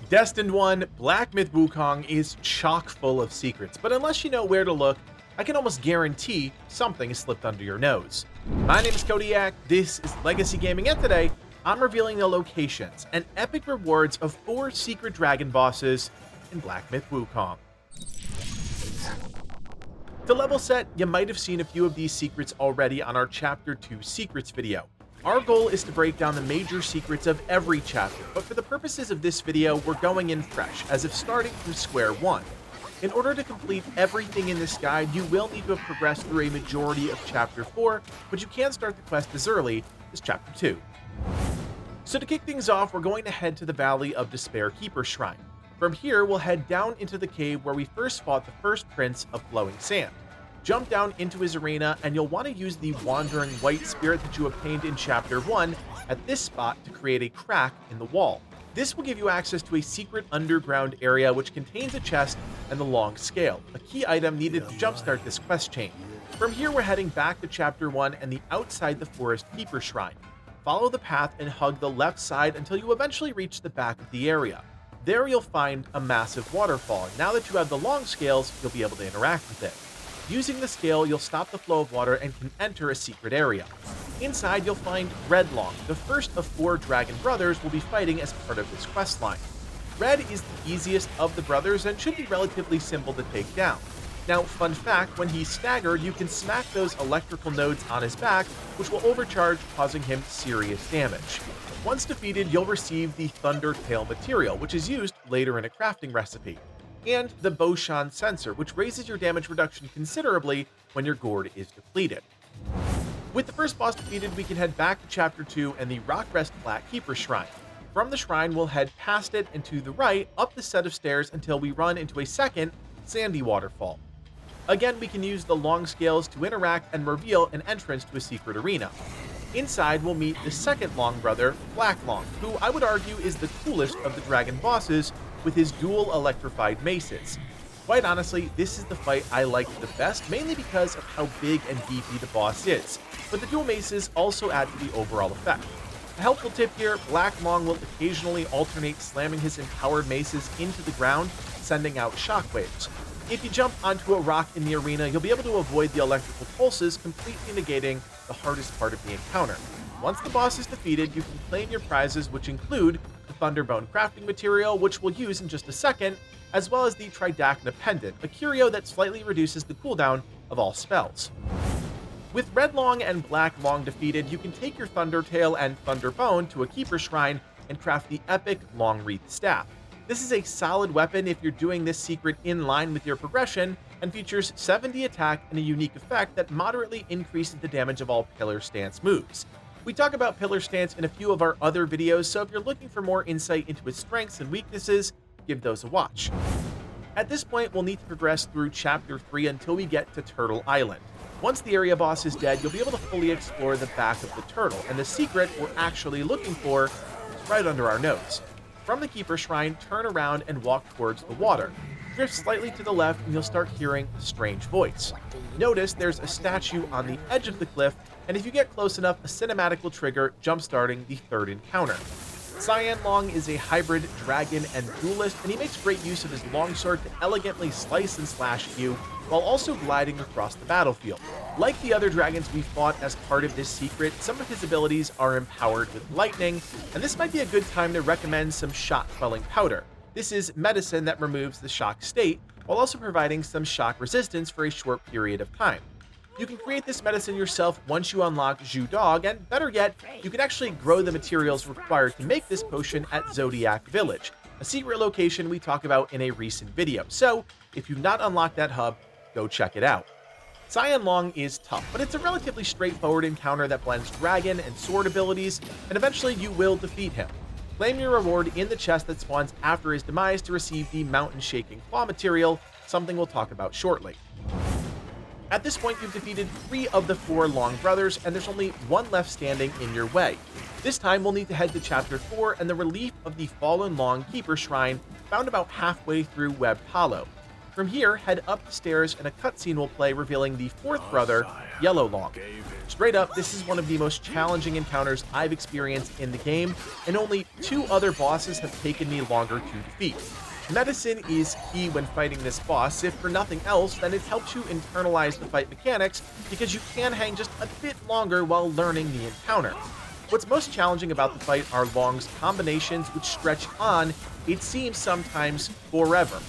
Destined One, Black Myth Wukong is chock full of secrets, but unless you know where to look, I can almost guarantee something has slipped under your nose. My name is Kodiak, this is Legacy Gaming, and today I'm revealing the locations and epic rewards of 4 secret dragon bosses in Black Myth Wukong. To level set, you might have seen a few of these secrets already on our Chapter 2 Secrets video. Our goal is to break down the major secrets of every chapter, but for the purposes of this video, we're going in fresh, as if starting from square one. In order to complete everything in this guide, you will need to have progressed through a majority of Chapter 4, but you can start the quest as early as Chapter 2. So to kick things off, we're going to head to the Valley of Despair Keeper Shrine. From here, we'll head down into the cave where we first fought the first Prince of Flowing Sand. Jump down into his arena, and you'll want to use the Wandering White Spirit that you obtained in Chapter 1 at this spot to create a crack in the wall. This will give you access to a secret underground area which contains a chest and the long scale, a key item needed to jumpstart this quest chain. From here, we're heading back to Chapter 1 and the Outside the Forest Keeper Shrine. Follow the path and hug the left side until you eventually reach the back of the area. There you'll find a massive waterfall, and now that you have the long scales, you'll be able to interact with it. Using the scale, you'll stop the flow of water and can enter a secret area. Inside, you'll find Red Loong, the first of 4 dragon brothers we'll be fighting as part of this questline. Red is the easiest of the brothers and should be relatively simple to take down. Now, fun fact, when he's staggered, you can smack those electrical nodes on his back, which will overcharge, causing him serious damage. Once defeated, you'll receive the Thunder Tail material, which is used later in a crafting recipe, and the Boshan sensor, which raises your damage reduction considerably when your gourd is depleted. With the first boss defeated, we can head back to Chapter 2 and the Rockrest Flat Keeper Shrine. From the shrine, we'll head past it and to the right, up the set of stairs until we run into a second sandy waterfall. Again, we can use the long scales to interact and reveal an entrance to a secret arena. Inside, we'll meet the second Loong brother, Black Loong, who I would argue is the coolest of the dragon bosses with his dual electrified maces. Quite honestly, this is the fight I liked the best, mainly because of how big and beefy the boss is, but the dual maces also add to the overall effect. A helpful tip here, Black Loong will occasionally alternate slamming his empowered maces into the ground, sending out shockwaves. If you jump onto a rock in the arena, you'll be able to avoid the electrical pulses, completely negating the hardest part of the encounter. Once the boss is defeated, you can claim your prizes, which include the Thunderbone crafting material, which we'll use in just a second, as well as the Tridacna pendant, a curio that slightly reduces the cooldown of all spells. With Red Loong and Black Loong defeated, you can take your Thundertail and Thunderbone to a Keeper Shrine and craft the epic Loongwreathe Staff. This is a solid weapon if you're doing this secret in line with your progression, and features 70 attack and a unique effect that moderately increases the damage of all Pillar Stance moves. We talk about Pillar Stance in a few of our other videos, so if you're looking for more insight into its strengths and weaknesses, give those a watch. At this point, we'll need to progress through Chapter 3 until we get to Turtle Island. Once the area boss is dead, you'll be able to fully explore the back of the turtle, and the secret we're actually looking for is right under our nose. From the Keeper Shrine, turn around and walk towards the water. Drift slightly to the left and you'll start hearing a strange voice. Notice there's a statue on the edge of the cliff, and if you get close enough, a cinematic will trigger, jump-starting the third encounter. Cyan Loong is a hybrid dragon and duelist, and he makes great use of his longsword to elegantly slice and slash you, while also gliding across the battlefield. Like the other dragons we fought as part of this secret, some of his abilities are empowered with lightning, and this might be a good time to recommend some shock-quelling powder. This is medicine that removes the shock state, while also providing some shock resistance for a short period of time. You can create this medicine yourself once you unlock Zhu Dog, and better yet, you can actually grow the materials required to make this potion at Zodiac Village, a secret location we talk about in a recent video. So, if you've not unlocked that hub, go check it out. Cyan Loong is tough, but it's a relatively straightforward encounter that blends dragon and sword abilities, and eventually you will defeat him. Claim your reward in the chest that spawns after his demise to receive the Mountain Shaking Claw material, something we'll talk about shortly. At this point, you've defeated 3 of the 4 Loong brothers, and there's only one left standing in your way. This time, we'll need to head to Chapter 4 and the relief of the Fallen Loong Keeper Shrine, found about halfway through Webbed Hollow. From here, head up the stairs and a cutscene will play revealing the fourth brother, Yellow Loong. Straight up, this is one of the most challenging encounters I've experienced in the game, and only 2 other bosses have taken me longer to defeat. Medicine is key when fighting this boss. If for nothing else, then it helps you internalize the fight mechanics because you can hang just a bit longer while learning the encounter. What's most challenging about the fight are Loong's combinations, which stretch on, it seems sometimes, forever.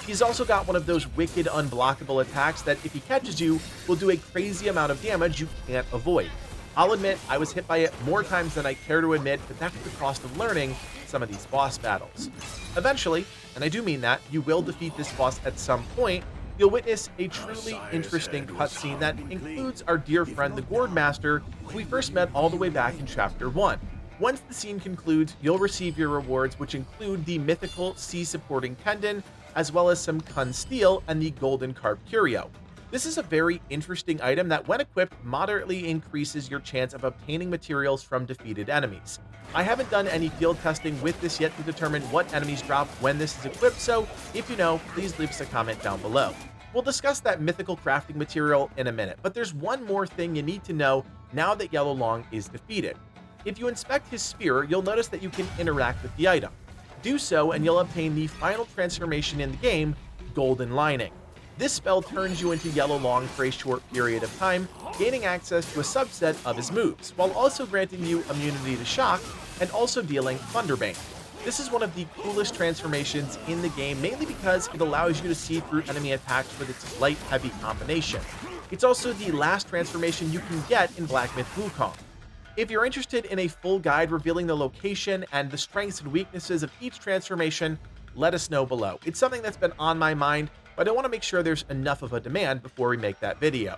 He's also got one of those wicked unblockable attacks that if he catches you, will do a crazy amount of damage you can't avoid. I'll admit, I was hit by it more times than I care to admit, but that's the cost of learning some of these boss battles. Eventually, and I do mean that, you will defeat this boss at some point. You'll witness a truly interesting cutscene that includes our dear friend the Gourd Master, who we first met all the way back in Chapter 1. Once the scene concludes, you'll receive your rewards, which include the mythical sea supporting tendon, as well as some Kun Steel and the golden carp curio. This is a very interesting item that, when equipped, moderately increases your chance of obtaining materials from defeated enemies. I haven't done any field testing with this yet to determine what enemies drop when this is equipped, so if you know, please leave us a comment down below. We'll discuss that mythical crafting material in a minute, but there's one more thing you need to know now that Yellow Loong is defeated. If you inspect his spear, you'll notice that you can interact with the item. Do so and you'll obtain the final transformation in the game, Golden Lining. This spell turns you into Yellow Loong for a short period of time, gaining access to a subset of his moves, while also granting you immunity to shock and also dealing Thunderbane. This is one of the coolest transformations in the game, mainly because it allows you to see through enemy attacks with its light-heavy combination. It's also the last transformation you can get in Black Myth Wukong. If you're interested in a full guide revealing the location and the strengths and weaknesses of each transformation, let us know below. It's something that's been on my mind, but I want to make sure there's enough of a demand before we make that video.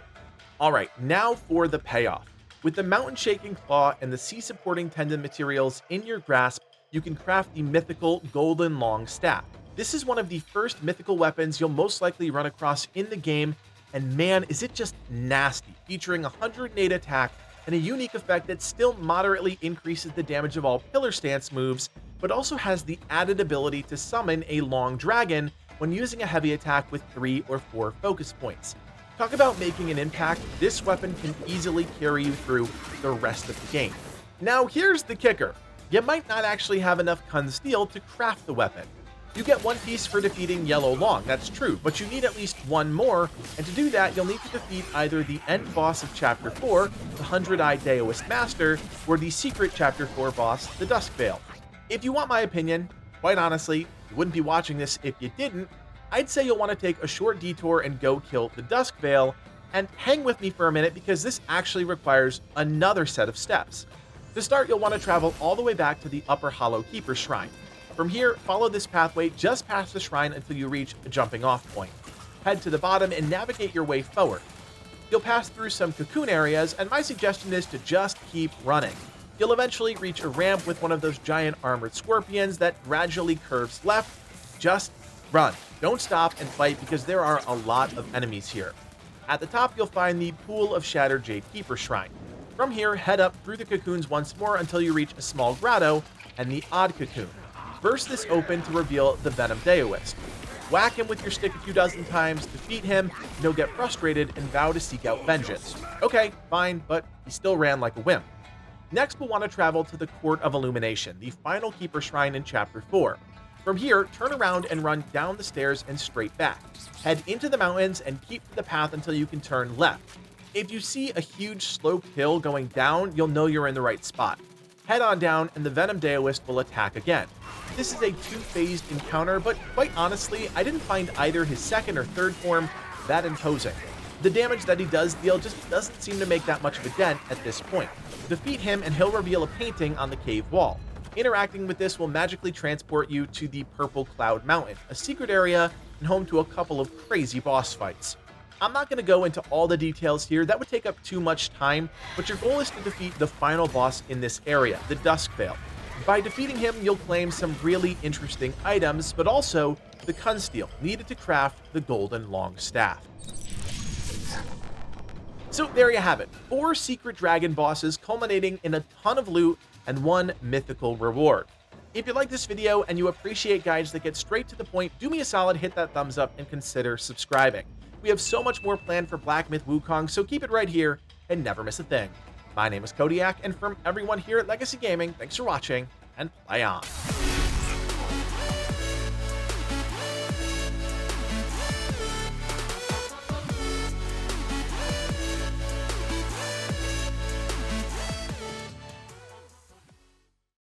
Alright, now for the payoff. With the mountain shaking claw and the sea supporting tendon materials in your grasp, you can craft the mythical Golden Loong Staff. This is one of the first mythical weapons you'll most likely run across in the game, and man, is it just nasty, featuring 108 attack and a unique effect that still moderately increases the damage of all pillar stance moves, but also has the added ability to summon a long dragon when using a heavy attack with 3 or 4 focus points. Talk about making an impact, this weapon can easily carry you through the rest of the game. Now here's the kicker. You might not actually have enough Kun Steel to craft the weapon. You get 1 piece for defeating Yellow Loong, that's true, but you need at least 1 more, and to do that you'll need to defeat either the end boss of Chapter 4, the 100-Eyed Daoist Master, or the secret Chapter 4 boss, the Dusk Veil. If you want my opinion, quite honestly, you wouldn't be watching this if you didn't, I'd say you'll want to take a short detour and go kill the Dusk Veil, and hang with me for a minute because this actually requires another set of steps. To start, you'll want to travel all the way back to the Upper Hollow Keeper Shrine. From here, follow this pathway just past the shrine until you reach a jumping off point. Head to the bottom and navigate your way forward. You'll pass through some cocoon areas, and my suggestion is to just keep running. You'll eventually reach a ramp with one of those giant armored scorpions that gradually curves left. Just run. Don't stop and fight because there are a lot of enemies here. At the top, you'll find the Pool of Shattered Jade Keeper Shrine. From here, head up through the cocoons once more until you reach a small grotto and the Odd Cocoon. Burst this open to reveal the Venom Daoist. Whack him with your stick a few dozen times, defeat him, and he'll get frustrated and vow to seek out vengeance. Okay, fine, but he still ran like a wimp. Next, we'll want to travel to the Court of Illumination, the final Keeper Shrine in Chapter 4. From here, turn around and run down the stairs and straight back. Head into the mountains and keep to the path until you can turn left. If you see a huge sloped hill going down, you'll know you're in the right spot. Head on down and the Venom Daoist will attack again. This is a 2-phased encounter, but quite honestly, I didn't find either his second or third form that imposing. The damage that he does deal just doesn't seem to make that much of a dent at this point. Defeat him and he'll reveal a painting on the cave wall. Interacting with this will magically transport you to the Purple Cloud Mountain, a secret area and home to a couple of crazy boss fights. I'm not going to go into all the details here, that would take up too much time, but your goal is to defeat the final boss in this area, the Dusk Veil. By defeating him, you'll claim some really interesting items, but also the Kun Steel needed to craft the Golden Loong Staff. So there you have it, 4 secret dragon bosses culminating in a ton of loot and 1 mythical reward. If you like this video and you appreciate guides that get straight to the point, do me a solid, hit that thumbs up and consider subscribing. We have so much more planned for Black Myth Wukong, so keep it right here and never miss a thing. My name is Kodiak, and from everyone here at Legacy Gaming, thanks for watching, and play on.